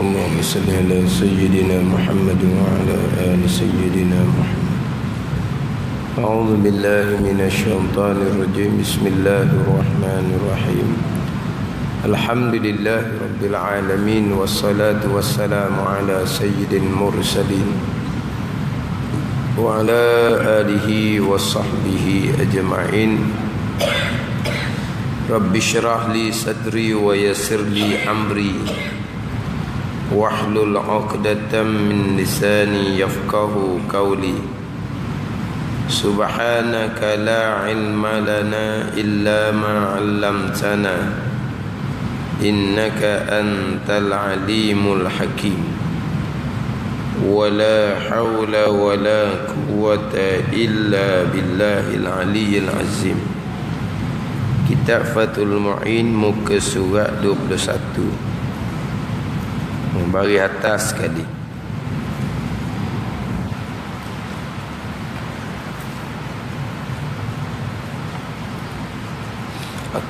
اللهم صل على سيدنا محمد وعلى آل سيدنا محمد. أعوذ بالله من الشيطان الرجيم. بسم الله الرحمن الرحيم. الحمد لله رب العالمين، والصلاة والسلام على سيد المرسلين وعلى آله وصحبه أجمعين. رب اشرح لي صدري ويسر لي أمري واحلل عقدة من لساني يفقه قولي. سبحانك لا علم لنا إلا ما علمتنا إنك أنت العليم الحكيم. ولا حول ولا قوة إلا بالله العلي العظيم. Kitab Fathul Mu'in, muka surat 21. Bari atas sekali.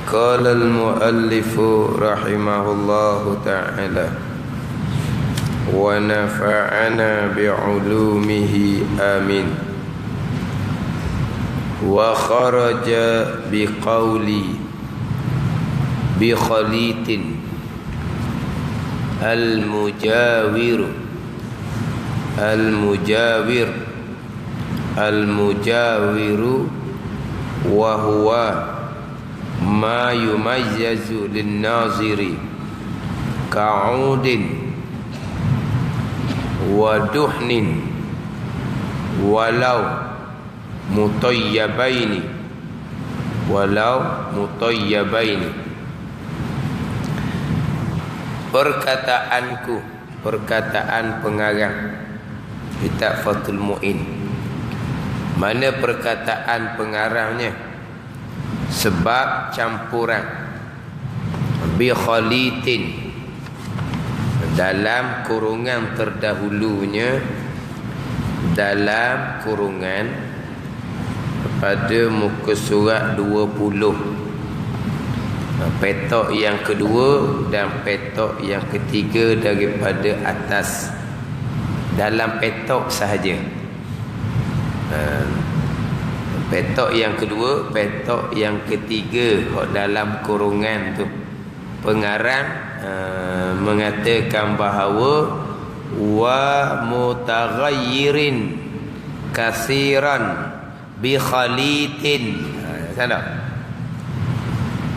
Qala al-muallif rahimahullahu ta'ala wa nafa'ana bi'ulumihi amin. Wa kharaja biqawli bi khalitin al-mujawir al-mujawiru wa huwa ma yumayyazu lin-naziri ka'udin wa duhnin walau mutayyabaini perkataanku, perkataan pengarang kitab Fathul Mu'in. Mana perkataan pengarangnya? Sebab campuran bi khalitin, dalam kurungan terdahulunya, dalam kurungan pada muka surat 20, petok yang kedua dan petok yang ketiga daripada atas. Dalam petok sahaja. Petok yang kedua, petok yang ketiga dalam kurungan tu. Pengarang mengatakan bahawa wa mutaghayyirin kasiran bi khalitin. Sana.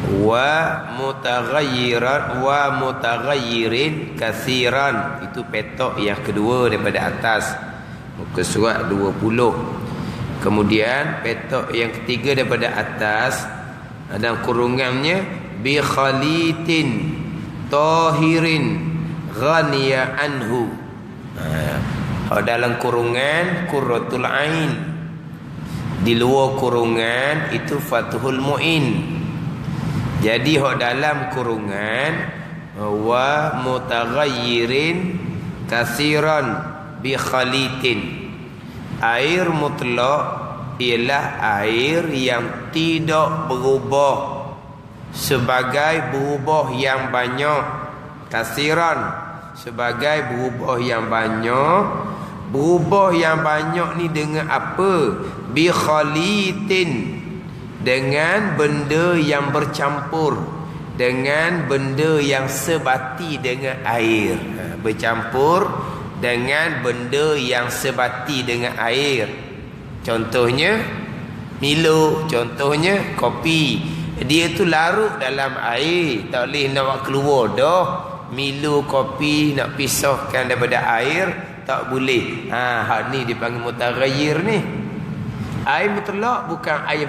Wa mutaghayyirin kasiran, itu petok yang kedua daripada atas, muka surat 20. Kemudian petok yang ketiga daripada atas dalam kurungannya bi khalitin tahirin ghaniya anhu. Dalam kurungan Qurratul Ain, di luar kurungan itu Fathul Mu'in. Jadi dalam kurungan wa mutaghayyirin kasiran bi khalitin, air mutlak ialah air yang tidak berubah sebagai berubah yang banyak. Kasiran sebagai berubah yang banyak. Berubah yang banyak ni dengan apa? Bi khalitin, dengan benda yang bercampur, dengan benda yang sebati dengan air. Bercampur dengan benda yang sebati dengan air. Contohnya Milo, contohnya kopi. Dia tu larut dalam air, tak boleh nak buat keluar dah. Milo, kopi nak pisahkan daripada air tak boleh. Hak ni dipanggil mutaghayyir ni. Air mutlak bukan air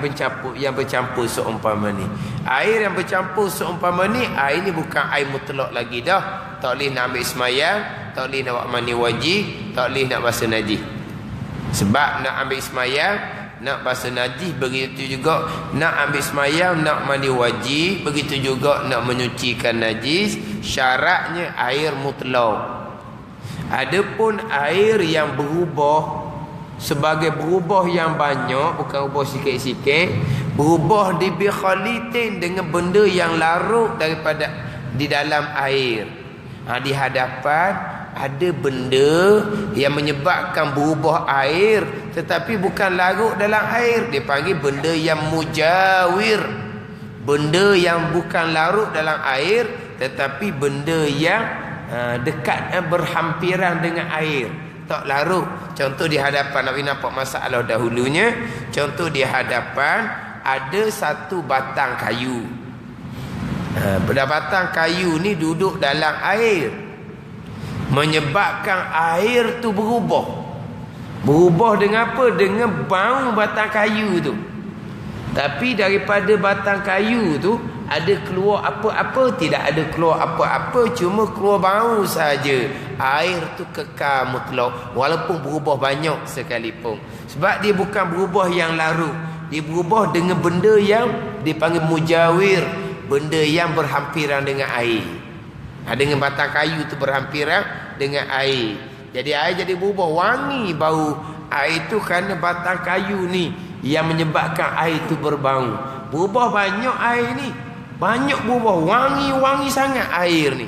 yang bercampur seumpama ni. Air yang bercampur seumpama ni, air ni bukan air mutlak lagi dah. Tak boleh nak ambil semayang, tak boleh nak buat mandi wajib, tak boleh nak basuh najis. Sebab nak ambil semayang, nak basuh najis, begitu juga nak ambil semayang, nak mandi wajib, begitu juga nak menyucikan najis. Syaratnya air mutlak. Adapun air yang berubah sebagai berubah yang banyak, bukan ubah sikit-sikit, berubah di bi khalitin, dengan benda yang larut daripada di dalam air. Di hadapan ada benda yang menyebabkan berubah air tetapi bukan larut dalam air, dia panggil benda yang mujawir. Benda yang bukan larut dalam air tetapi benda yang dekat, berhampiran dengan air, tak larut. Contoh di hadapan, Nabi nampak masalah dahulunya. Contoh di hadapan ada satu batang kayu. Batang kayu ni duduk dalam air, menyebabkan air tu berubah. Berubah dengan apa? Dengan bau batang kayu tu. Tapi daripada batang kayu tu ada keluar apa-apa? Tidak ada keluar apa-apa, cuma keluar bau saja. Air tu kekal mutlak walaupun berubah banyak sekalipun. Sebab dia bukan berubah yang larut, dia berubah dengan benda yang dipanggil mujawir, benda yang berhampiran dengan air. Dengan batang kayu tu berhampiran dengan air, jadi air jadi berubah wangi bau. Air tu kerana batang kayu ni yang menyebabkan air tu berbau. Berubah banyak air ni, banyak berubah, wangi-wangi sangat air ni.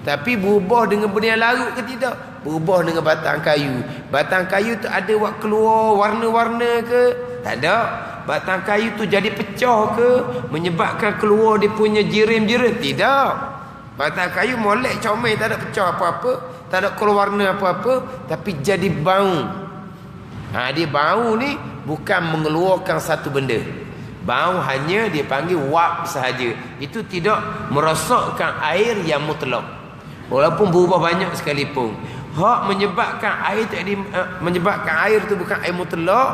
Tapi berubah dengan benda yang larut ke tidak? Berubah dengan batang kayu. Batang kayu tu ada buat keluar warna-warna ke? Tak ada. Batang kayu tu jadi pecah ke? Menyebabkan keluar dia punya jirim-jirim? Tidak. Batang kayu molek comel, tak ada pecah apa-apa, tak ada keluar warna apa-apa, tapi jadi bau. Dia bau ni bukan mengeluarkan satu benda. Bau hanya dia panggil wap sahaja. Itu tidak merosakkan air yang mutlak, walaupun berubah banyak sekalipun. Hak menyebabkan air tu menyebabkan air tu bukan air mutlak,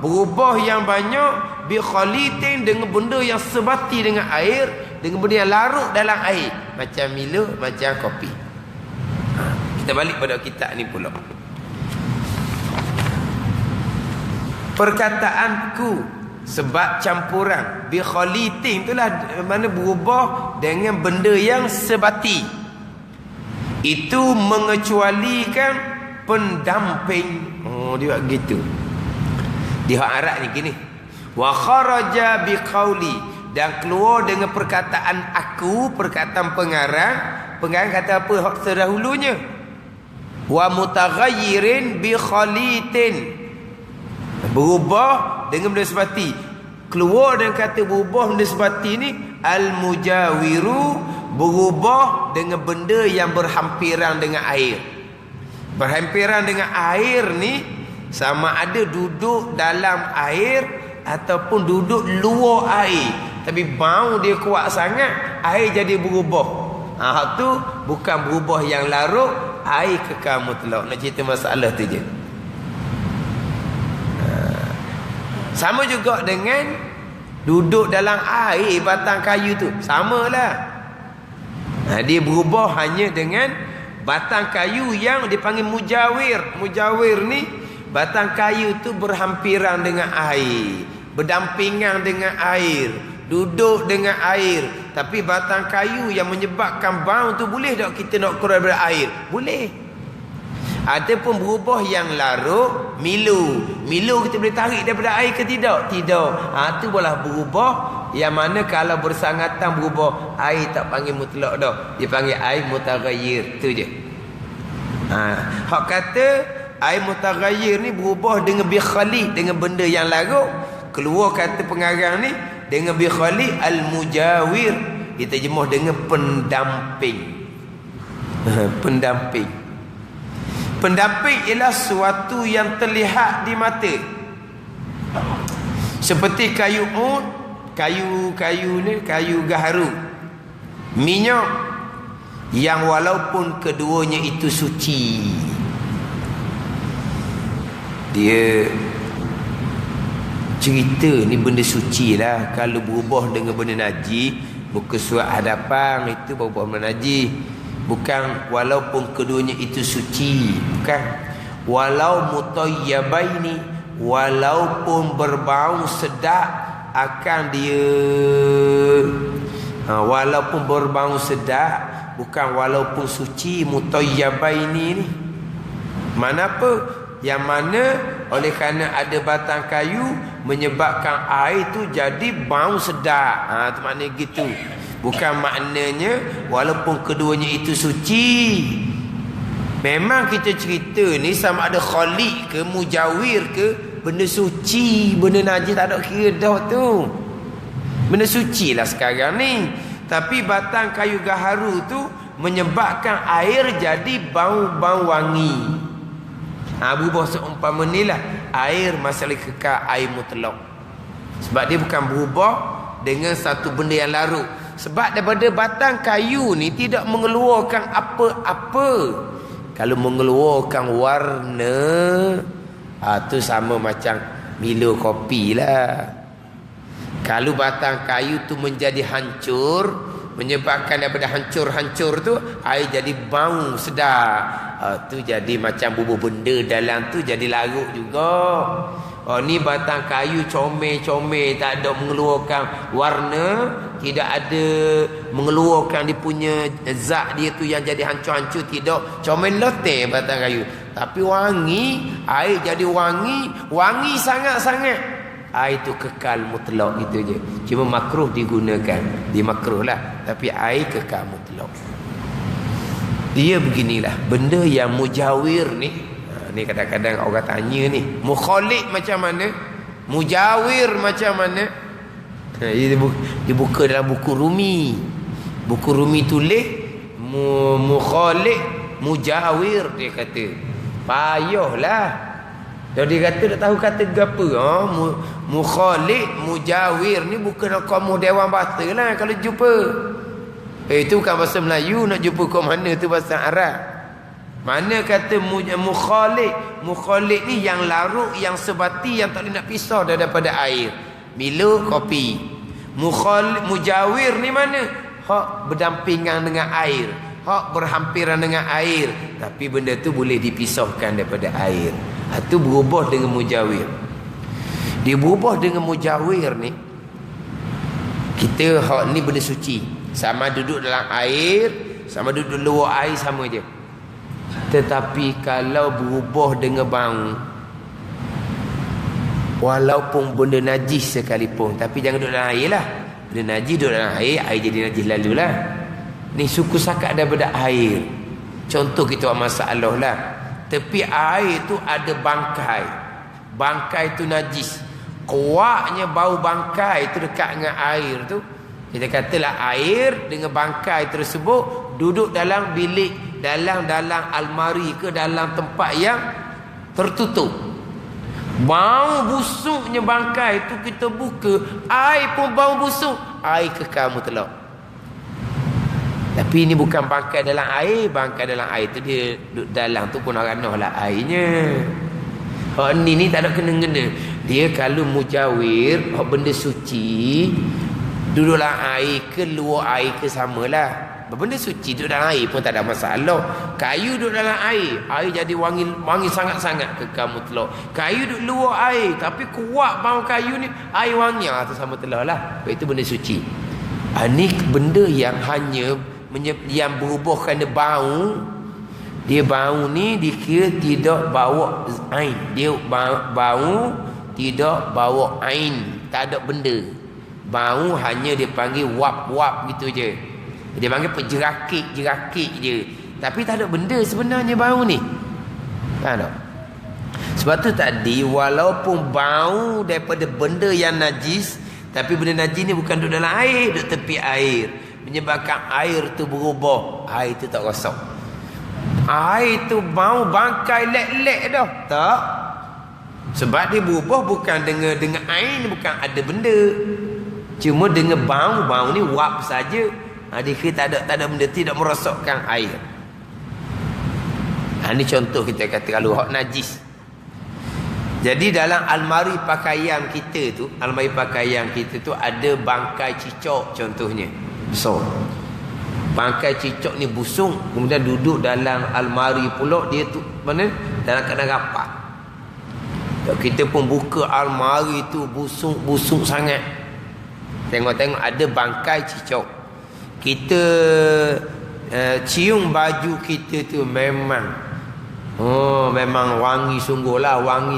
berubah yang banyak bi khalitin, dengan benda yang sebati dengan air, dengan benda yang larut dalam air, macam Milo, macam kopi. Kita balik pada kitab ni pula. Perkataanku sebab campuran, bi khalitin itulah mana berubah dengan benda yang sebati. Itu mengecualikan pendamping. Dia buat gitu. Di hak Arab ni gini. Wa kharaja bi qauli, dan keluar dengan perkataan aku, perkataan pengarang. Pengarang kata apa hak terdahulunya? Wa mutaghayyirin bi khalitin, berubah dengan benda sebati. Keluar dengan kata berubah benda sebati ni al-mujawiru, berubah dengan benda yang berhampiran dengan air. Berhampiran dengan air ni sama ada duduk dalam air ataupun duduk luar air, tapi bau dia kuat sangat, air jadi berubah. Hak tu bukan berubah yang larut, air kekal mutlak. Nak cerita masalah tu je. Sama juga dengan duduk dalam air batang kayu tu, samalah. Dia berubah hanya dengan batang kayu yang dipanggil mujawir. Mujawir ni batang kayu tu berhampiran dengan air, berdampingan dengan air, duduk dengan air. Tapi batang kayu yang menyebabkan bau tu, boleh tak kita nak keluar daripada air? Boleh. Ataupun berubah yang larut, Milo kita boleh tarik daripada air ke tidak? Tidak. Tu boleh berubah yang mana kalau bersangatan berubah, air tak panggil mutlak dah, dia panggil air mutaghayyir. Tu je. Hak kata air mutaghayyir ni berubah dengan bi khali, dengan benda yang larut. Keluar kata pengarang ni dengan bi khali al-mujawir, diterjemah dengan pendamping. Pendamping. Pendamping ialah sesuatu yang terlihat di mata. Seperti kayu ud, kayu ni, kayu gaharu, minyak, yang walaupun keduanya itu suci. Dia cerita ni benda suci lah. Kalau berubah dengan benda najis, muka surat hadapan itu berubah benda najis. Bukan walaupun keduanya itu suci, bukan. Walau mutayyabaini, walaupun berbau sedap akan dia. Walaupun berbau sedap, bukan walaupun suci. Mutayyabaini ni mana apa? Yang mana oleh kerana ada batang kayu menyebabkan air tu jadi bau sedap. Tu maknanya gitu. Bukan maknanya walaupun keduanya itu suci. Memang kita cerita ni sama ada khaliq ke mujawir ke, benda suci, benda najis tak ada kira dah tu. Benda suci lah sekarang ni. Tapi batang kayu gaharu tu menyebabkan air jadi bau-bau wangi. Berubah seumpama ni lah. Air masalah kekal, air mutlak. Sebab dia bukan berubah dengan satu benda yang larut. Sebab daripada batang kayu ni tidak mengeluarkan apa-apa. Kalau mengeluarkan warna, tu sama macam Milo kopi lah. Kalau batang kayu tu menjadi hancur, menyebabkan daripada hancur-hancur tu air jadi bau sedap, tu jadi macam bubur benda dalam tu jadi larut juga. Ni batang kayu comel-comel, tak ada mengeluarkan warna, tidak ada mengeluarkan dia punya zat dia tu yang jadi hancur-hancur, tidak, comel loteh batang kayu. Tapi wangi, air jadi wangi sangat-sangat. Air itu kekal mutlak, gitu je. Cuma makruh digunakan, dia makruh lah, tapi air kekal mutlak. Dia beginilah benda yang mujawir ni. Ni kadang-kadang orang tanya ni, mukhaliq macam mana, mujawir macam mana. Dia buka dalam buku Rumi. Buku Rumi tulis mukhaliq mujawir, dia kata. Payahlah. Dan dia kata tak tahu kata apa. Mukhaliq mujawir ni bukan kamus Dewan Bahasa lah kalau jumpa. Itu bukan bahasa Melayu, nak jumpa kat mana tu bahasa Arab. Mana kata mukhaliq. Mukhaliq ni yang larut, yang sebati, yang tak boleh nak pisah daripada air. Milo kopi. Mujawir ni mana? Hak berdampingan dengan air, hak berhampiran dengan air, tapi benda tu boleh dipisahkan daripada air. Itu berubah dengan mujawir. Dia berubah dengan mujawir ni, kita hak ni benda suci, sama duduk dalam air, sama duduk luar air, sama je. Tetapi kalau berubah dengan bau, walaupun benda najis sekalipun, tapi jangan duduk dalam air lah. Benda najis duduk dalam air, air jadi najis lalulah. Ni suku sakat daripada air. Contoh kita buat masalah lah. Tepi air tu ada bangkai. Bangkai tu najis. Kuatnya bau bangkai tu dekat dengan air tu. Kita katalah air dengan bangkai tersebut duduk dalam bilik, dalam almari ke dalam tempat yang tertutup. Bau busuknya bangkai tu kita buka, air pun bau busuk, air kekal mutlak. Tapi ini bukan bangkai dalam air. Bangkai dalam air tu dia duduk dalam tu pun ranah lah airnya. Ni tak ada kena-kena. Dia kalau mujawir, benda suci, duduk dalam air ke luar air ke samalah. Benda suci duduk dalam air pun tak ada masalah. Kayu duduk dalam air, air jadi wangi sangat-sangat kekal mutlak. Kayu duduk luar air, tapi kuat bau kayu ni, air wangi, tu sama telah lah. Itu benda suci. Ni benda yang hanya yang berubah kerana bau. Dia bau ni dikira tidak bawa ain. Dia bau tidak bawa ain, tak ada benda. Bau hanya dia panggil wap-wap gitu je. Dia panggil jerakit je. Tapi tak ada benda sebenarnya bau ni. Tak ada. Sebab tu tadi walaupun bau daripada benda yang najis, tapi benda najis ni bukan duduk dalam air, duduk tepi air, menyebabkan air tu berubah. Air tu tak rosak. Air tu bau bangkai lek-lek dah. Tak. Sebab dia berubah bukan dengan air, bukan ada benda. Cuma dengan bau ni wap saja. Dia tak ada benda, tidak merosakkan air. Ini contoh kita kata kalau hak najis. Jadi dalam almari pakaian kita tu, ada bangkai cicak contohnya. Besar. Bangkai cicak ni busuk, kemudian duduk dalam almari pula, dia tu mana? Dalam keadaan rapat. Kita pun buka almari tu busuk sangat. Tengok-tengok ada bangkai cicak. Kita cium baju kita tu memang wangi sungguhlah, wangi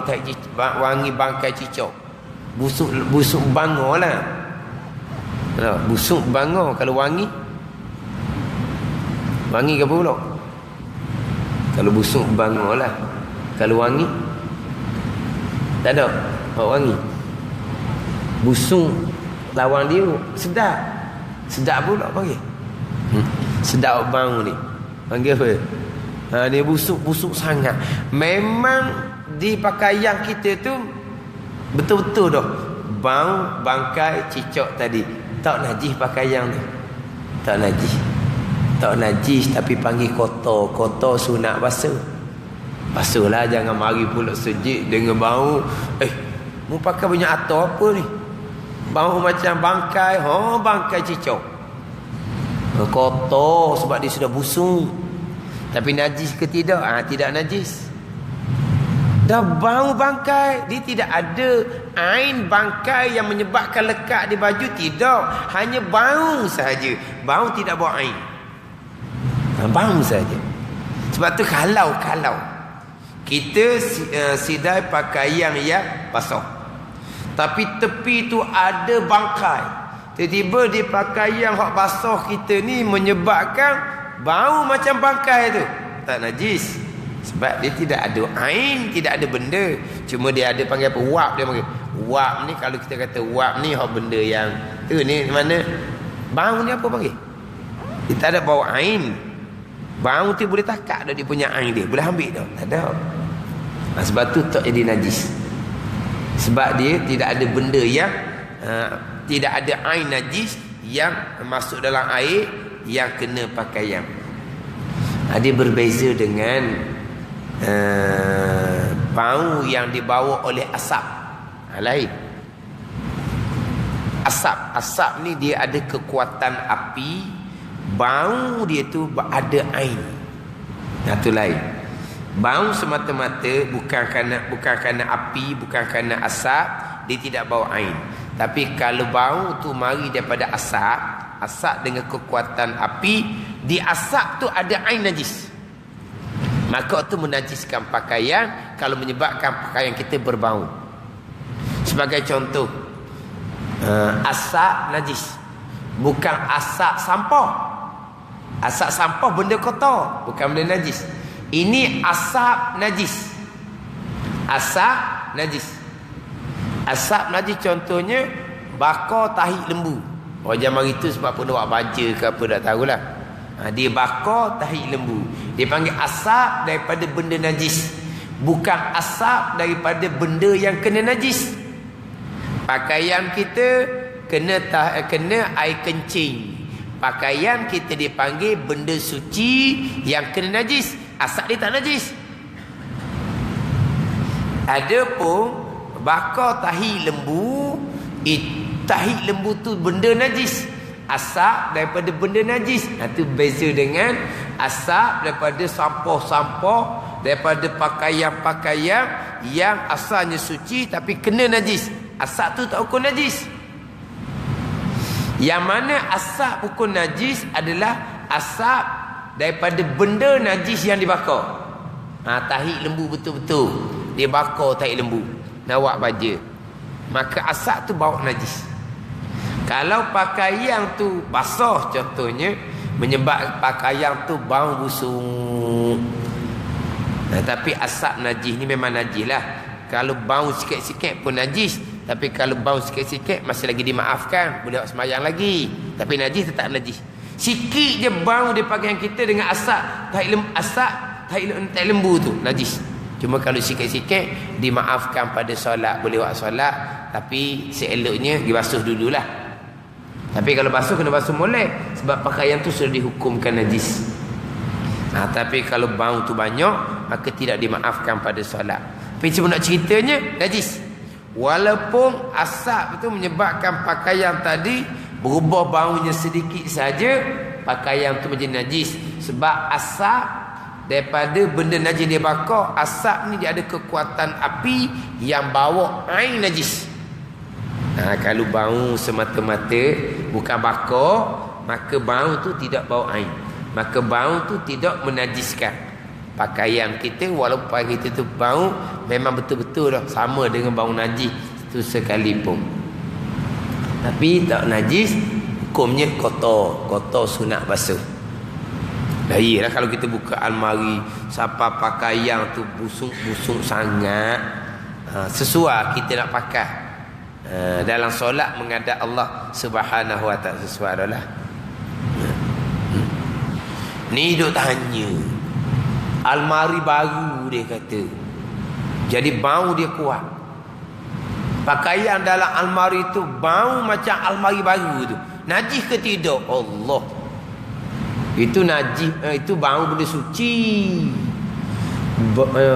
bangkai cicak. Busuk bangor lah. Busuk bangor kalau wangi. Wangi ke apa pula? Kalau busuk bangor lah. Kalau wangi tak ada. Wangi. Busuk lawan dia sedap. Sedap pula panggil. Sedap bau ni. Panggil apa? Dia busuk sangat. Memang di pakaian kita tu betul-betul dah bau bangkai cicak tadi. Tak najis pakaian tu. Tak najis. Tak najis tapi panggil kotor. Kotor sunat basuh. Basuhlah, jangan mari pula sejik dengan bau. Mu pakai banyak atar apa ni? Bau macam bangkai. Bangkai cicak. Kotor sebab dia sudah busuk. Tapi najis ke tidak? Tidak najis. Dah bau bangkai. Dia tidak ada ain bangkai yang menyebabkan lekat di baju. Tidak. Hanya bau sahaja. Bau tidak bawa ain. Bau sahaja. Sebab tu kalau kita sidai pakaian yang basah, tapi tepi tu ada bangkai, tiba-tiba di pakaian hak basah kita ni menyebabkan bau macam bangkai tu, tak najis. Sebab dia tidak ada ain, tidak ada benda. Cuma dia ada panggil apa? Wap dia panggil. Wap ni kalau kita kata wap ni hak benda yang tu ni mana? Bau ni apa panggil? Dia tak ada bau ain. Bau tu boleh takak dah dia punya ain dia. Boleh ambil dah. Tak ada. Sebab tu tak jadi najis. Sebab dia tidak ada benda yang tidak ada ain najis yang masuk dalam air yang kena pakaian. Dia berbeza dengan bau yang dibawa oleh asap. Lain. Asap ni dia ada kekuatan api. Bau dia tu ada ain. Itu lain. Bau semata-mata bukan kerana api, bukan kerana asap, dia tidak bawa ain. Tapi kalau bau tu mari daripada asap dengan kekuatan api, di asap tu ada ain najis. Maka itu menajiskan pakaian kalau menyebabkan pakaian kita berbau. Sebagai contoh, asap najis. Bukan asap sampah. Asap sampah benda kotor, bukan benda najis. Ini asap najis. Asap najis. Asap najis contohnya bakar tahi lembu. Zaman itu sebab pun buat baja ke apa tak tahulah. Dia bakar tahi lembu. Dia panggil asap daripada benda najis. Bukan asap daripada benda yang kena najis. Pakaian kita kena air kencing. Pakaian kita dipanggil benda suci yang kena najis. Asap dia tak najis. Adapun bakar tahi lembu, tahi lembu tu benda najis. Asap daripada benda najis. Itu beza dengan asap daripada sampah-sampah, daripada pakaian-pakaian yang asalnya suci tapi kena najis. Asap tu tak hukum najis. Yang mana asap hukum najis adalah asap daripada benda najis yang dibakar. Tahi lembu betul-betul dia bakar tahi lembu, nawak baja, maka asap tu bawa najis. Kalau pakaian tu basah contohnya, menyebabkan pakaian tu bau busuk. Tapi asap najis ni memang najis lah. Kalau bau sikit-sikit pun najis. Tapi kalau bau sikit-sikit masih lagi dimaafkan, boleh buat sembahyang lagi. Tapi najis tetap najis. Sikit je bau di pakaian kita dengan asap tahi lembu tu najis. Cuma kalau sikit-sikit dimaafkan pada solat, boleh buat solat, tapi seeloknya dibasuh dululah. Tapi kalau basuh kena basuh molek sebab pakaian tu sudah dihukumkan najis. Tapi kalau bau tu banyak maka tidak dimaafkan pada solat. Tapi cuma nak ceritanya najis. Walaupun asap itu menyebabkan pakaian tadi berubah baunya sedikit saja, pakaian itu menjadi najis. Sebab asap daripada benda najis dia bakar, asap ni dia ada kekuatan api yang bawa air najis. Kalau bau semata-mata bukan bakar, maka bau tu tidak bawa air. Maka bau tu tidak menajiskan pakaian kita. Walaupun pakaian kita tu bau memang betul-betul dah sama dengan bau najis tu sekalipun, tapi tak najis hukumnya kotor sunat basuh. Dah iyalah kalau kita buka almari siapa pakaian tu busuk sangat, sesuai kita nak pakai. Dalam solat menghadap Allah Subhanahu wa taala sesuai dah. Ni duk tanya. Almari baru dia kata. Jadi bau dia kuat. Pakaian dalam almari tu bau macam almari baru tu. Najis ke tidak? Allah. Itu najis, itu bau benda suci.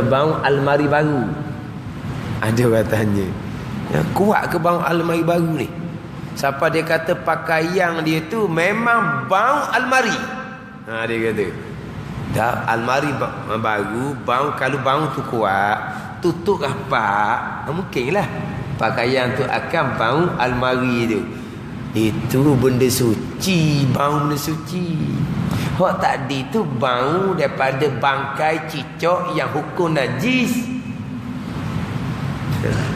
Bau almari baru. Ada orang tanya. Kuat ke bau almari baru ni? Siapa dia kata pakaian dia tu memang bau almari. Dia kata. Dah almari baru, bau kalau bau tu kuat, tutup rapat, mungkinlah pakaian tu akan bau almari tu. Itu benda suci, bau benda suci. Hak tadi tu bau daripada bangkai cicak yang hukum najis.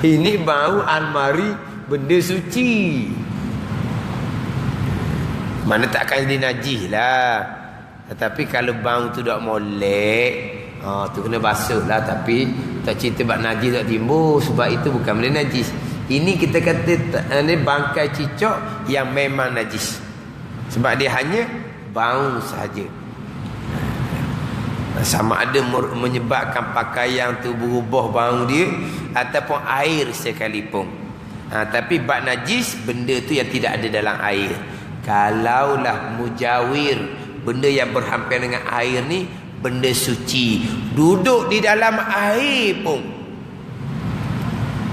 Ini bau almari benda suci. Mana takkan jadi najis lah. Tetapi kalau bau tu dak molek, tu kena basuh lah. Tapi tak cerita bab najis tak timbul. Sebab itu bukan benda najis. Ini kita kata ni bangkai cicak yang memang najis. Sebab dia hanya bau sahaja. Sama ada menyebabkan pakaian tu berubah bau dia ataupun air sekalipun. Tapi bab najis, benda tu yang tidak ada dalam air. Kalaulah mujawir, benda yang berhampir dengan air ni benda suci, duduk di dalam air pun.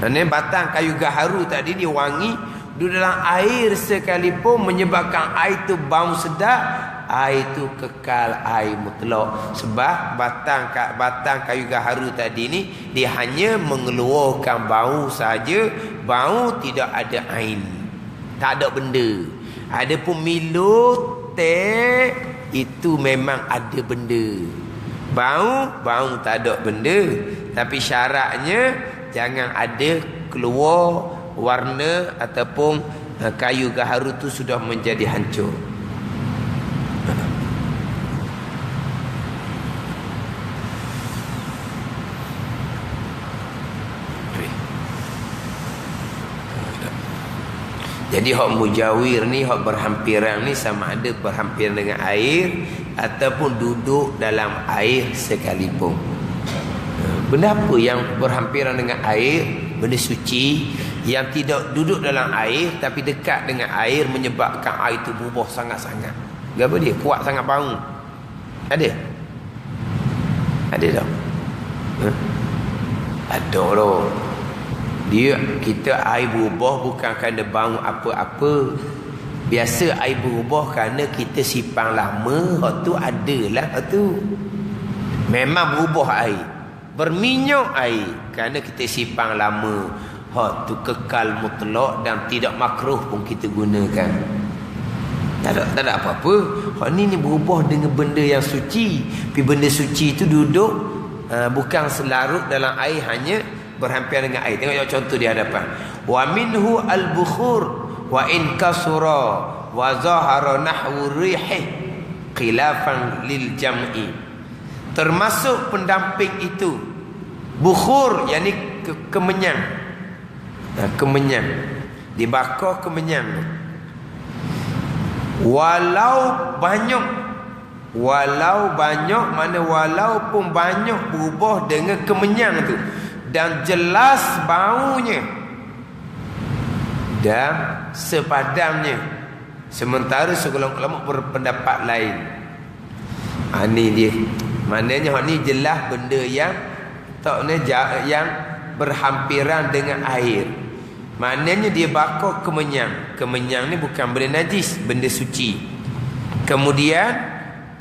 Ini batang kayu gaharu tadi dia wangi, duduk dalam air sekalipun menyebabkan air tu bau sedap, air tu kekal air mutlak. Sebab batang kayu gaharu tadi ni dia hanya mengeluarkan bau saja, bau tidak ada ain, tak ada benda. Adapun milut teh itu memang ada benda. Bau tak ada benda. Tapi syaratnya jangan ada keluar warna ataupun kayu gaharu tu sudah menjadi hancur. Jadi hak mujawir ni, hak berhampiran ni sama ada berhampiran dengan air ataupun duduk dalam air sekalipun. Benda apa yang berhampiran dengan air? Benda suci yang tidak duduk dalam air tapi dekat dengan air menyebabkan air itu berubah sangat-sangat. Apa dia? Kuat sangat bau. Ada? Ada tak? Ada loh. Kita air berubah bukan kerana bau apa-apa. Biasa air berubah kerana kita simpan lama. Hak tu adalah hak tu. Memang berubah air. Berminyak air kerana kita simpan lama. Hak tu kekal mutlak dan tidak makruh pun kita gunakan. Tak ada apa-apa. Hak ni berubah dengan benda yang suci. Tapi benda suci tu duduk bukan selarut dalam air, hanya berhampiran dengan air. Tengok contoh di hadapan. Wa minhu al-bukhur wa in kasura wa zahara nahwu rihih khilafan lil jam'i. Termasuk pendamping itu bukhur, yakni kemenyan. Kemenyan dibakar, kemenyan. Walau banyak mana walaupun banyak berubah dengan kemenyan tu dan jelas baunya dan sepadannya. Sementara segelintir ulama berpendapat lain. Ini dia. Maknanya ni jelas benda yang yang berhampiran dengan air. Maknanya dia bakar kemenyan. Kemenyan ni bukan benda najis, benda suci. Kemudian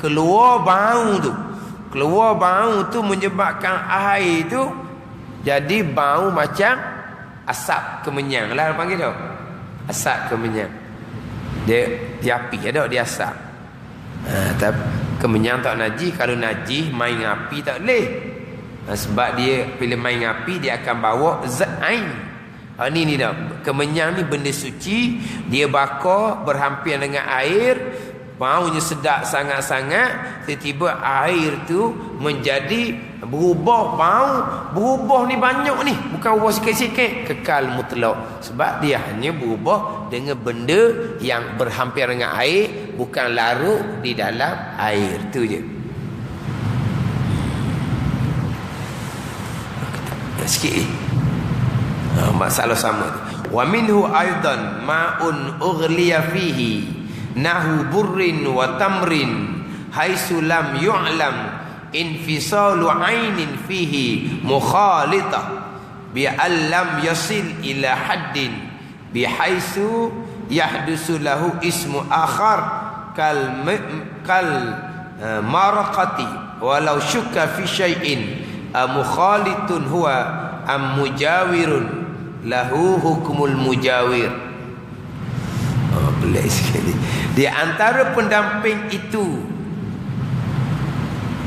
keluar bau tu. Keluar bau tu menyebabkan air tu jadi bau macam asap kemenyan lah panggil tu. Asap kemenyan. Dia api ada, dia asap. Tapi kemenyan tak najis. Kalau najis main api tak boleh. Sebab dia bila main api dia akan bawa zat ain. Ni dah. Kemenyan ni benda suci, dia bakar berhampiran dengan air, baunya sedap sangat-sangat, tiba-tiba air tu menjadi berubah bau, berubah ni banyak ni, bukan ubah sikit-sikit, kekal mutlak. Sebab dia hanya berubah dengan benda yang berhampiran dengan air, bukan larut di dalam air, tu je. Sikit ni. Masalah sama tu. Wa minhu aidan ma'un ughliya fihi nahu burrin wa tamrin haitsu lam yu'lam infisalu 'ainin fihi mukhalita bi lam yasil ila haddin bi haitsu yahdusu lahu ismu akhar kal maraqati walau syukka fi syai'in mukhalitun huwa am mujawirun lahu hukmul mujawir. Pelik sekali. Di antara pendamping itu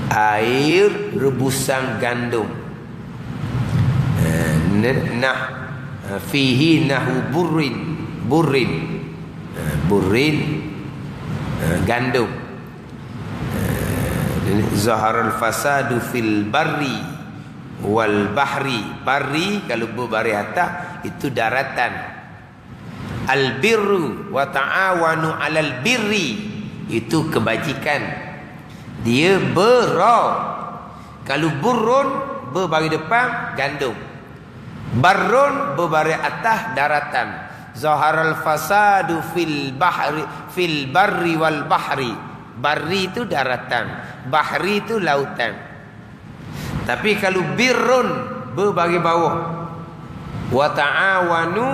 air rebusan gandum. Fihi nahu burrin gandum. Zaharul fasadu fil barri wal bahri. Barri kalau berbari atas itu daratan. Al birru wa ta'awanu 'alal birri itu kebajikan. Dia kalau burun berbari depan gandum, barrun berbari atas daratan. Zaharul fasadu fil barri wal bahri. Barri itu daratan, bahri itu lautan. Tapi kalau birrun berbagi bawah, wa ta'awanu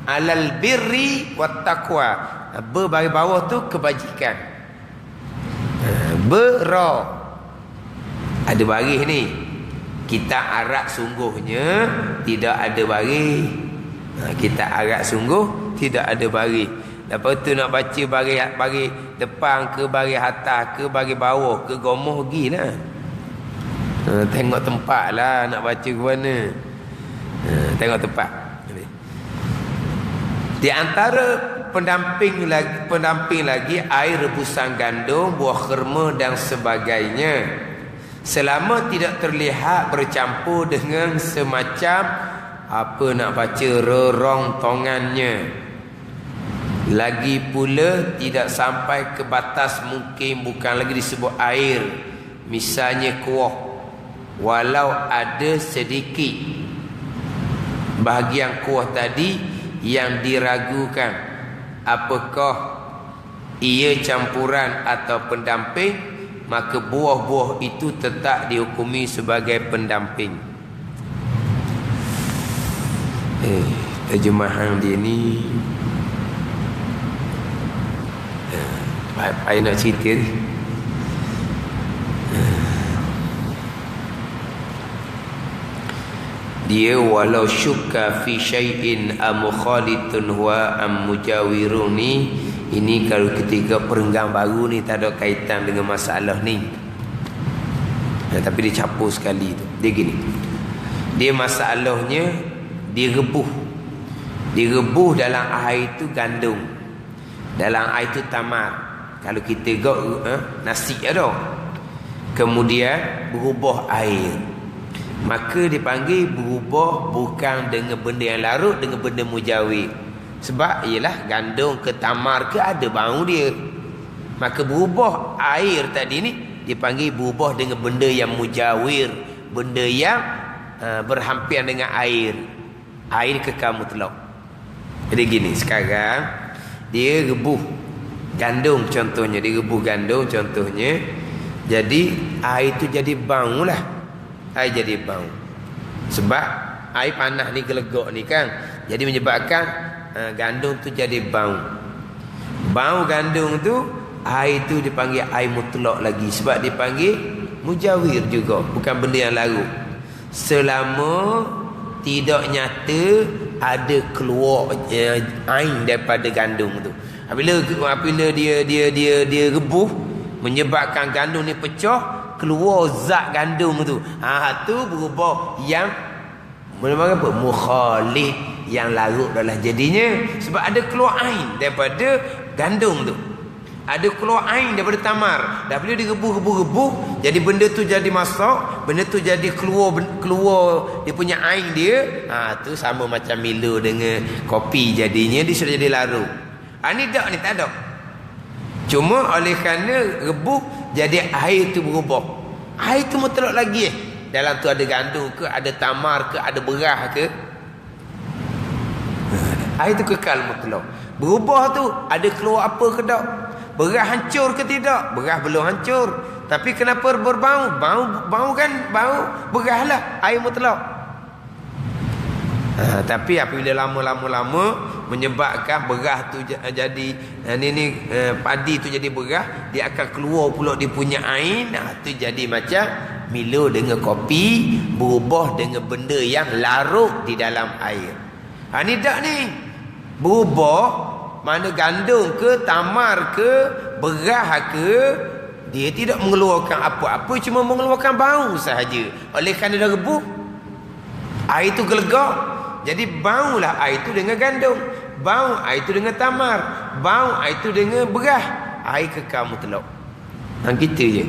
'alal birri wat taqwa, berbagi bawah tu kebajikan. Ada baris ni, kita arak sungguhnya tidak ada baris. Kita arak sungguh tidak ada baris. Lepas tu nak baca baris depan ke baris atas ke baris bawah ke gomoh gilah. Tengok tempat lah nak baca ke mana. Tengok tempat. Di antara pendamping lagi air rebusan gandum, buah kurma dan sebagainya, selama tidak terlihat bercampur dengan semacam apa nak baca rerongtongannya, lagi pula tidak sampai ke batas mungkin bukan lagi disebut air, misalnya kuah. Walau ada sedikit bahagian kuah tadi yang diragukan apakah ia campuran atau pendamping, maka buah-buah itu tetap dihukumi sebagai pendamping. Terjemahan dia ni apa nak cerita ni? Dia walau syukka fi syai'in amukhalitun huwa am mujawirun ni, ini kalau ketiga perenggang baru ni tak ada kaitan dengan masalah ni. Tapi dia capur sekali tu. Dia gini. Dia masalahnya dia rebuh dalam air itu gandum. Dalam air itu tamar. Kalau kita nasi ada. Kemudian berubah air. Maka dipanggil berubah bukan dengan benda yang larut, dengan benda mujawir. Sebab ialah gandum ke tamar ke ada bau dia. Maka berubah air tadi ni dipanggil berubah dengan benda yang mujawir, benda yang berhampiran dengan air. Air kekal mutlak. Jadi gini, sekarang dia rebuh gandum contohnya, dia rebuh gandum contohnya. Jadi air tu jadi bau lah. Air jadi bau. Sebab air panas ni gelegok ni kan, jadi menyebabkan gandum tu jadi bau. Bau gandum tu, air tu dipanggil air mutlak lagi. Sebab dipanggil mujawir juga, bukan benda yang larut. Selama tidak nyata ada keluar air daripada gandum tu. Apabila dia rebuh menyebabkan gandum ni pecah, keluar zat gandum tu. Tu berubah yang Mula-mula apa? Mukhalid, yang larut dah lah jadinya. Sebab ada keluar ain daripada gandum tu. Ada keluar ain daripada tamar. Dah bila direbuh, jadi benda tu jadi masak, benda tu jadi keluar dia punya ain dia. Tu sama macam Milo dengan kopi, jadinya dia sudah jadi larut. Ni tak, ni tak ada. Cuma oleh kerana rebuh, jadi air tu berubah. Air tu mutlak lagi. Dalam tu ada gandum ke, ada tamar ke, ada beras ke. Air tu kekal mutlak. Berubah tu ada keluar apa ke tak? Beras hancur ke tidak? Beras belum hancur. Tapi kenapa berbau? Bau kan bau beras lah, air mutlak. Tapi apabila lama-lama menyebabkan beras tu jadi padi tu jadi beras, dia akan keluar pula dia punya air. Tu jadi macam Milo dengan kopi, berubah dengan benda yang larut di dalam air. Ni tak ni. Berubah mana gandum ke, tamar ke, beras ke, dia tidak mengeluarkan apa-apa, cuma mengeluarkan bau sahaja. Oleh kerana dah rebuh, air itu gelegak, jadi baulah air itu dengan gandum, bau air itu dengan tamar, bau air itu dengan beras. Air kekal mutlak. Kita je.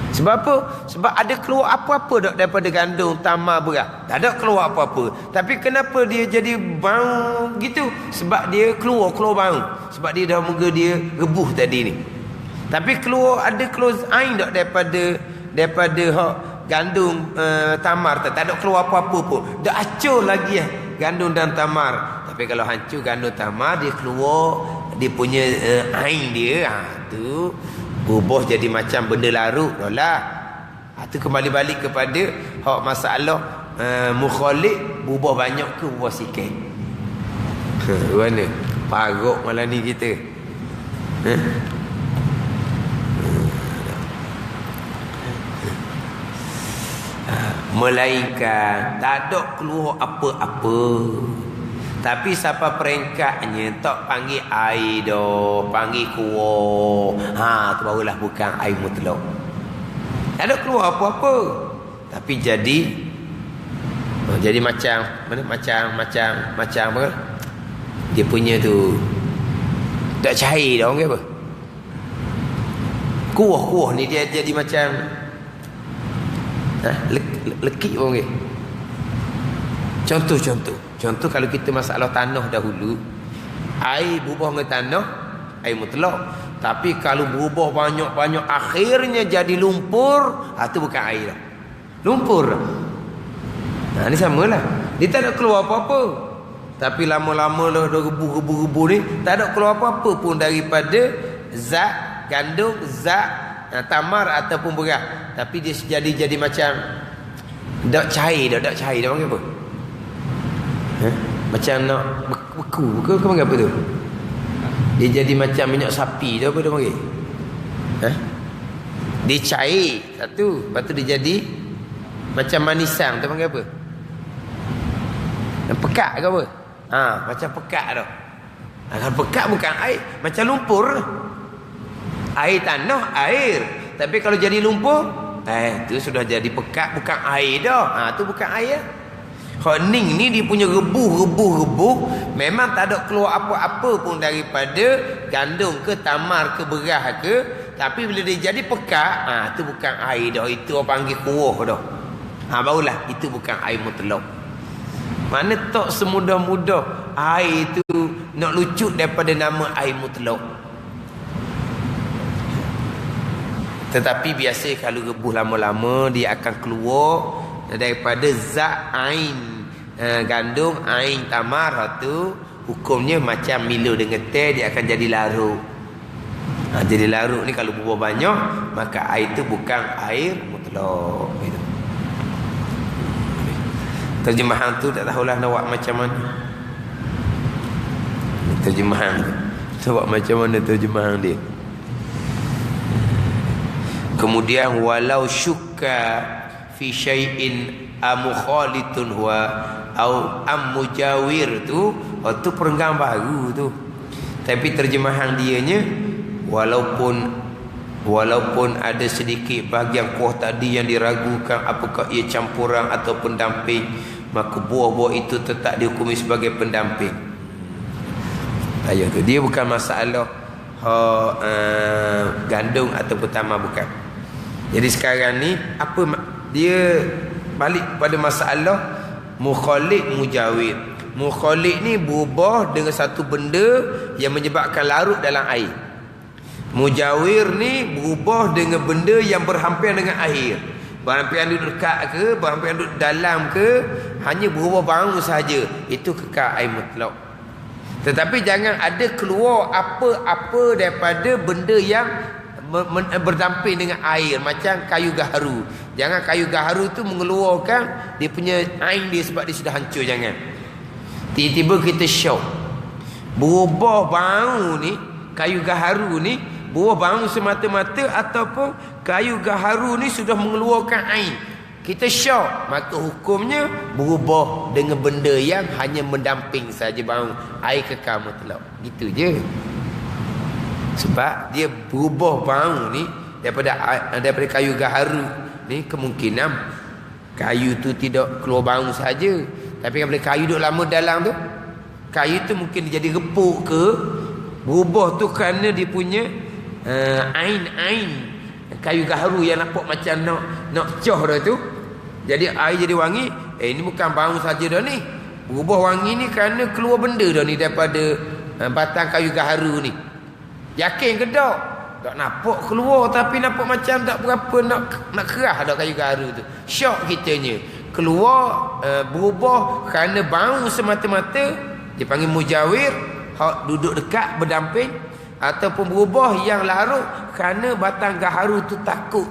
Sebab apa? Sebab ada keluar apa-apa tak daripada gandum, tamar, beras? Tak ada keluar apa-apa. Tapi kenapa dia jadi bau gitu? Sebab dia keluar bau. Sebab dia dah mungkin dia rebuh tadi ni. Tapi ada keluar air tak daripada gandum, tamar? Tak ada keluar apa-apa pun. Dah hancur lagi gandum dan tamar. Tapi kalau hancur gandum, tamar, dia keluar dia punya air dia. Tu berubah jadi macam benda larut lah. Itu kembali balik kepada masalah mukhalid, berubah banyak ke berubah sikit. Mana? Parok malam ni kita. Melainkan tak ada keluar apa-apa. Tapi siapa peringkatnya tak panggil air dah, panggil kuah. Tu barulah bukan air mutlak. Tak ada keluar apa-apa. Tapi jadi macam mana, macam apa? Dia punya tu tak cair dah, orang apa? Kuah ni dia jadi macam lekik orang. Contoh kalau kita masalah tanah dahulu, air berubah dengan tanah, air mutlak. Tapi kalau berubah banyak-banyak, akhirnya jadi lumpur, itu bukan air dah. Lumpur. Ni samalah. Dia tak ada keluar apa-apa. Tapi lama-lama dah rebu-rebu ni, tak ada keluar apa-apa pun daripada zat gandum, zat tamar ataupun beras. Tapi dia jadi macam tak cair dah panggil apa? Macam nak beku ke panggil apa tu? Dia jadi macam minyak sapi tu, apa dia panggil? Dia cair satu, lepas tu dia jadi macam manisang tu, panggil apa? Pekat ke apa? Macam pekat tu. Kalau pekat bukan air, macam lumpur. Air tanah, air. Tapi kalau jadi lumpur, tu sudah jadi pekat, bukan air dah. Tu bukan air. Hening ni dia punya rebuh, memang tak ada keluar apa-apa pun daripada gandum ke, tamar ke, beras ke. Tapi bila dia jadi pekat, tu bukan air dah. Itu orang panggil kuah dah. Barulah itu bukan air mutlak. Mana tak semudah-mudah air itu nak lucut daripada nama air mutlak. Tetapi biasa kalau rebuh lama-lama, dia akan keluar daripada zat ain gandum, ain tamar. Tu hukumnya macam Milo dengan teh, dia akan jadi larut. Jadi larut ni kalau berubah banyak, maka air tu bukan air mutlak. Terjemahan tu tak tahulah nak buat macam mana. Terjemahan tu buat macam mana terjemahan dia. Kemudian walau syukka fi syai'in amukhalitun huwa au mujawir tu perenggan baru tu. Tapi terjemahan dianya, walaupun Walaupun ada sedikit bahagian kuah tadi yang diragukan apakah ia campuran atau pendamping, maka buah-buah itu tetap dihukumi sebagai pendamping. Ayat tu dia bukan masalah gandum ataupun tamar, bukan. Jadi sekarang ni apa dia balik pada masalah mukhalid mujawir. Mukhalid ni berubah dengan satu benda yang menyebabkan larut dalam air. Mujawir ni berubah dengan benda yang berhampiran dengan air. Berhampiran duduk dekat ke, berhampiran duduk dalam ke, hanya berubah bau sahaja. Itu kekal air mutlak. Tetapi jangan ada keluar apa-apa daripada benda yang berdamping dengan air, macam kayu gaharu. Jangan kayu gaharu tu mengeluarkan dia punya air dia sebab dia sudah hancur. Jangan tiba-tiba kita syok berubah bau ni, kayu gaharu ni berubah bau semata-mata, ataupun kayu gaharu ni sudah mengeluarkan air, kita syok, maka hukumnya berubah dengan benda yang hanya mendamping saja bau, air kekal mutlak. Gitu je. Sebab dia berubah bau ni daripada kayu gaharu ni, kemungkinan kayu tu tidak keluar bau saja, tapi kalau kayu duduk lama dalam tu, kayu tu mungkin dia jadi repuk ke, berubah tu kerana dia punya ain kayu gaharu yang nampak macam nak coh dah tu, jadi air jadi wangi. Ini bukan bau saja dah ni, berubah wangi ni kerana keluar benda dah ni daripada batang kayu gaharu ni. Yakin ke tak? Tak nampak keluar, tapi nampak macam tak berapa nak kerah dah kayu gaharu tu. Syok kitanya. Keluar berubah kerana bau semata-mata, dipanggil mujawir. Hak duduk dekat berdamping, ataupun berubah yang larut kerana batang gaharu tu takut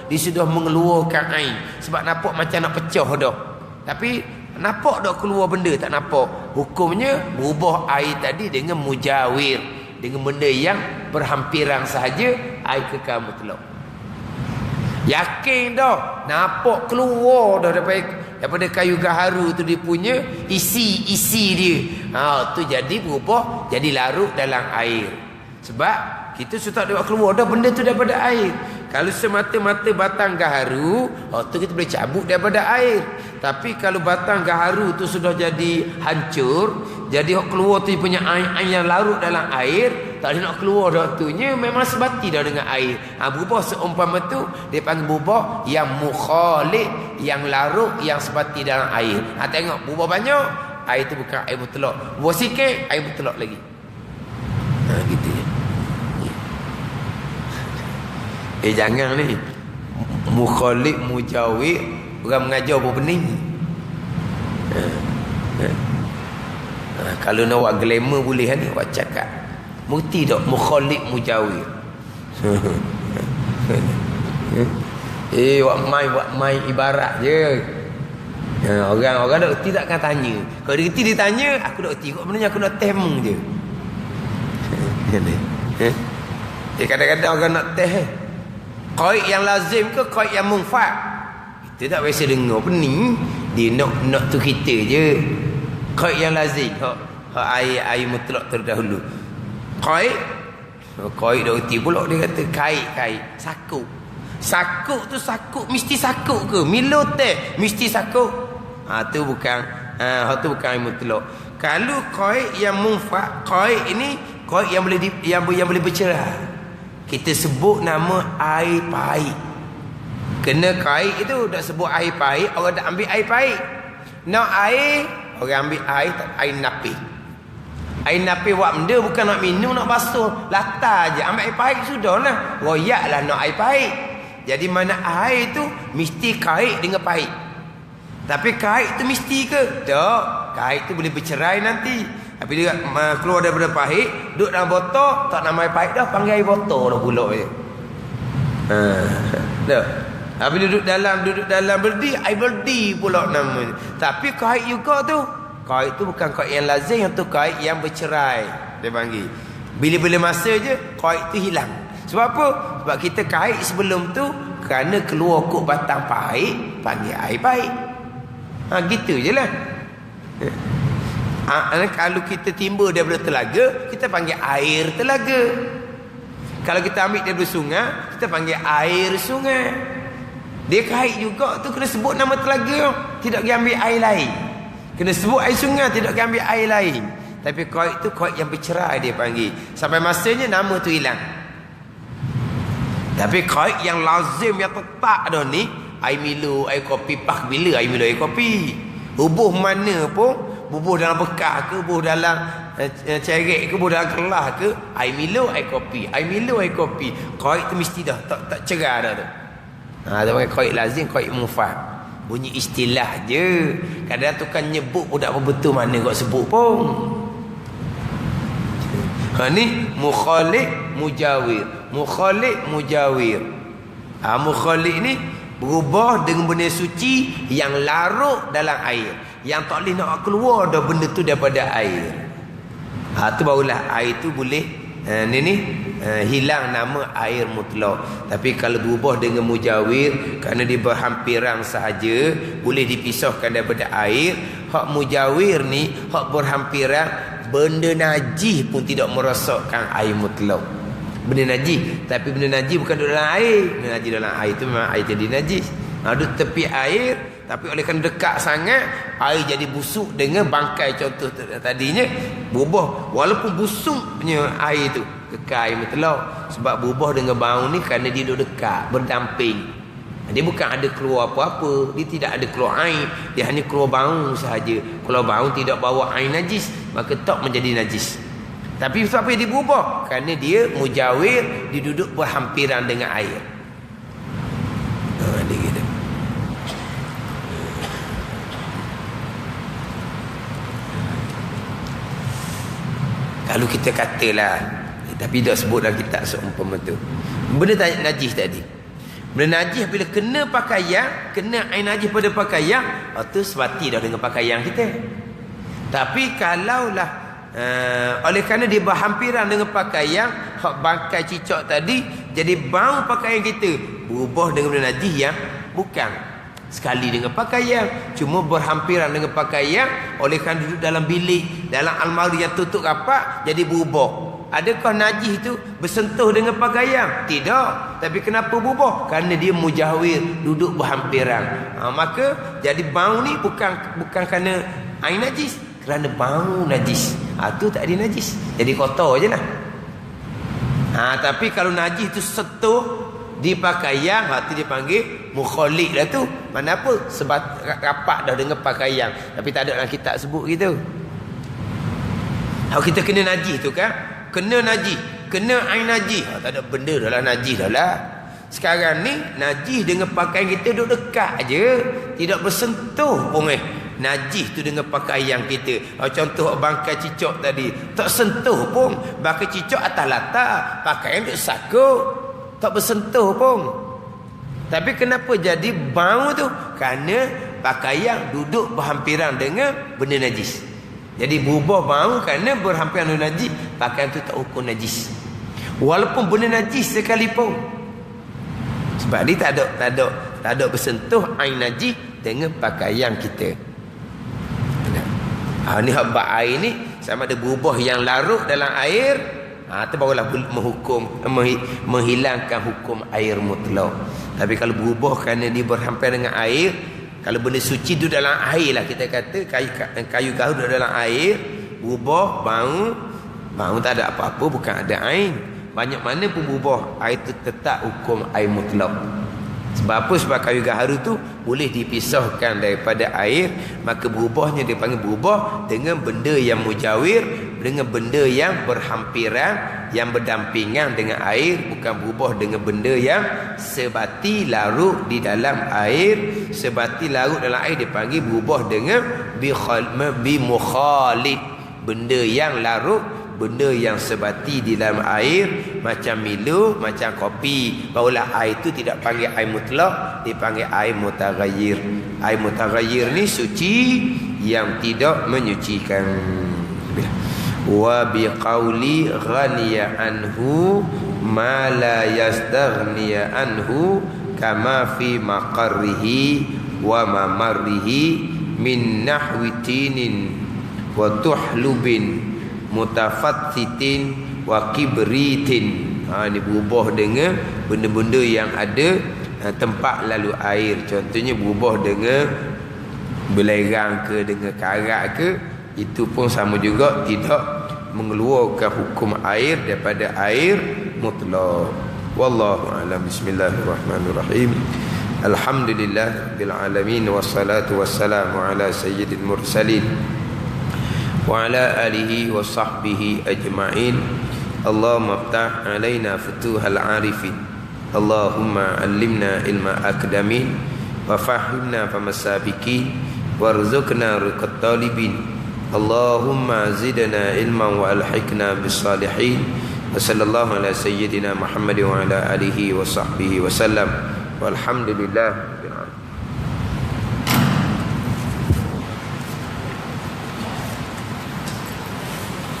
dia sudah mengeluarkan air, sebab nampak macam nak pecah dah, tapi nampak tak keluar benda, tak nampak. Hukumnya berubah air tadi dengan mujawir, dengan benda yang berhampiran sahaja, air kekal mutlak. Yakin dah nampak keluar dah daripada kayu gaharu tu dia punya isi dia. Tu jadi berubah, jadi larut dalam air. Sebab kita sudah tengok keluar dah benda tu daripada air. Kalau semata-mata batang gaharu, tu kita boleh cabut daripada air. Tapi kalau batang gaharu tu sudah jadi hancur, jadi keluar tu punya air yang larut dalam air, tak ada nak keluar dah tu nya, memang sebati dah dengan air. Berubah seumpama tu dia panggil berubah yang mukhalid, yang larut, yang sebati dalam air. Tengok berubah banyak, air tu bukan air mutlak. Berubah sikit, air mutlak lagi. Gitu je. Jangan ni mukhalid mujawir, orang mengajar apa pening. Kalau nak buat glamour boleh ni, buat cakap mesti tak mukhalid mujawir. Buat main ibarat je. Orang tak reti takkan tanya. Kalau dia reti dia tanya, aku tak reti kok, sebenarnya aku nak temu je. Kadang-kadang orang nak teh qaid yang lazim ke qaid yang munfa'at, kita tak biasa dengar pening. Dia nak tu kita je. Qaid yang lazim, air mutlak terdahulu. Qaid dah reti pula, dia kata kait sakuk. Sakuk tu sakuk mesti sakuk ke? Milo teh mesti sakuk. Tu bukan tu bukan air mutlak. Kalau qaid yang munfa'at, qaid ini qaid yang boleh bercerai. Kita sebut nama air pahit. Kena kait itu tak sebut air pahit, orang tak ambil air pahit. Nak air, orang ambil air napi. Air napi buat benda bukan nak minum, nak basuh, latar je. Ambil air pahit sudahlah. Royaklah nak air pahit. Jadi mana air tu mesti kait dengan pahit. Tapi kait tu mesti ke? Tak. Kait tu boleh bercerai nanti. Tapi dia keluar daripada pahit, duduk dalam botol, tak nama air pahit dah, panggil air botol dah pula je. Dah. Tapi duduk dalam berdi, air berdi pula nama. Tapi kait juga tu. Kait tu bukan kait yang lazim, yang tu kait yang bercerai. Dia panggil. Bila-bila masa je, kait tu hilang. Sebab apa? Sebab kita kait sebelum tu, kerana keluar kok batang pahit, panggil air pahit. Gitu je lah. Kalau kita timba daripada telaga, kita panggil air telaga. Kalau kita ambil daripada sungai, kita panggil air sungai. Dia kait juga tu, kena sebut nama telaga, tidak pergi ambil air lain. Kena sebut air sungai, tidak pergi ambil air lain. Tapi kait tu kait yang bercerai dia panggil. Sampai masanya nama tu hilang. Tapi kait yang lazim, yang tetap dah ni, air Milo, air kopi, pak bila air Milo, air kopi. Bubuh mana pun, bubuh dalam bekas ke, bubuh dalam cerek ke, bubuh dalam kelas ke, air Milo, air kopi, air Milo, air kopi. Kait tu mesti dah tak cerah dah tu. Dia panggil kait lazim, kait mufad. Bunyi istilah je. Kadang tu kan nyebut pun tak betul mana kau sebut pun. Ni mukhalif mujawir. Mukhalif mujawir. Mukhalif ni berubah dengan benda suci yang larut dalam air, yang tak boleh nak keluar dah benda tu daripada air. Tu barulah air tu boleh hilang nama air mutlak. Tapi kalau berubah dengan mujawir, kerana dia berhampiran sahaja, boleh dipisahkan daripada air. Hak mujawir ni, hak berhampiran, benda najis pun tidak merosakkan air mutlak. Benda najis, tapi benda najis bukan duduk dalam air. Benda najis dalam air tu memang air jadi najis. Duduk tepi air, tapi oleh kerana dekat sangat, air jadi busuk dengan bangkai contoh tadinya, berubah. Walaupun busuk punya air tu, kekal air mutlak. Sebab berubah dengan bau ni kerana dia duduk dekat, berdamping. Dia bukan ada keluar apa-apa. Dia tidak ada keluar air. Dia hanya keluar bau sahaja. Kalau bau tidak bawa air najis, maka tak menjadi najis. Tapi sebab apa dia berubah? Kerana dia mujawir, dia duduk berhampiran dengan air. Dia gitu. Kalau kita katalah, tapi tak sebut dalam kitab seumpama tu, benda najis tadi, benda najis bila kena pakaian, kena air najis pada pakaian, tu sebati dah dengan pakaian kita. Tapi kalaulah oleh kerana dia berhampiran dengan pakaian, hak bangkai cicak tadi jadi bau pakaian kita, berubah dengan benda najis yang bukan sekali dengan pakaian, cuma berhampiran dengan pakaian. Oleh kerana duduk dalam bilik, dalam almari yang tutup rapat, jadi berubah. Adakah najis itu bersentuh dengan pakaian? Tidak. Tapi kenapa berubah? Kerana dia mujawir, duduk berhampiran. Maka jadi bau ni bukan kerana air najis, kerana bau najis. Tu tak ada najis, jadi kotor je lah. Tapi kalau najis tu sentuh di pakaian, tu dia panggil mukhalif lah tu. Mana apa? Sebab rapat dah dengan pakaian. Tapi tak ada dalam kitab sebut gitu. Kalau kita kena najis tu kan, kena najis, kena air najis, tak ada benda dah lah najis dah lah. Sekarang ni najis dengan pakaian kita duduk dekat je, tidak bersentuh pun najis tu dengan pakaian kita. Contoh bangkai cicak tadi, tak sentuh pun. Bangkai cicak atas latar, pakaian duduk sakut, tak bersentuh pun. Tapi kenapa jadi bau tu? Kerana pakaian duduk berhampiran dengan benda najis. Jadi berubah bau kerana berhampiran dengan najis, pakaian tu tak hukum najis. Walaupun benda najis sekalipun. Sebab dia tak ada bersentuh air najis dengan pakaian kita. Ni hak air ni sama ada berubah yang larut dalam air, tu barulah menghilangkan hukum air mutlak. Tapi kalau berubah kerana dia berhampiran dengan air, kalau benda suci tu dalam air lah, kita kata kayu gaharu duduk dalam air, berubah bau tak ada apa-apa, bukan ada air, banyak mana pun berubah, air tu tetap hukum air mutlak. Sebab apa? Sebab kayu gaharu tu boleh dipisahkan daripada air, maka berubahnya dia panggil berubah dengan benda yang mujawir, dengan benda yang berhampiran, yang berdampingan dengan air, bukan berubah dengan benda yang sebati larut di dalam air. Sebati larut dalam air dipanggil berubah dengan bimukhalid, benda yang larut, benda yang sebati di dalam air, macam Milo, macam kopi. Barulah air itu tidak panggil air mutlak, dipanggil air mutaghayyir. Air mutaghayyir ni suci yang tidak menyucikan. Wa biqauli ghaniya anhu ma la yastaghniya anhu kama fi maqarrihi wa mamarrihi min nahwi tinin wa tuhlubin mutafattitin wa kibritin. Ini berubah dengan benda-benda yang ada tempat lalu air. Contohnya berubah dengan belerang ke, dengan karat ke, itu pun sama juga, tidak mengeluarkan hukum air daripada air mutlak. Wallahu a'lam. Bismillahirrahmanirrahim. Alhamdulillah bil alamin, wassalatu wassalamu ala sayyidil mursalin wa ala alihi wa sahbihi ajma'in. Allahumma aftah alaina futuhal arifin. Allahumma allimna ilma akdamin wa fahimna famasabikin warzuqna riqat talibin. Allahumma zidna ilman wa alhiqna bis salihin. Wa sallallahu ala sayyidina Muhammad wa ala alihi wa sahbihi wa sallam. Walhamdulillah.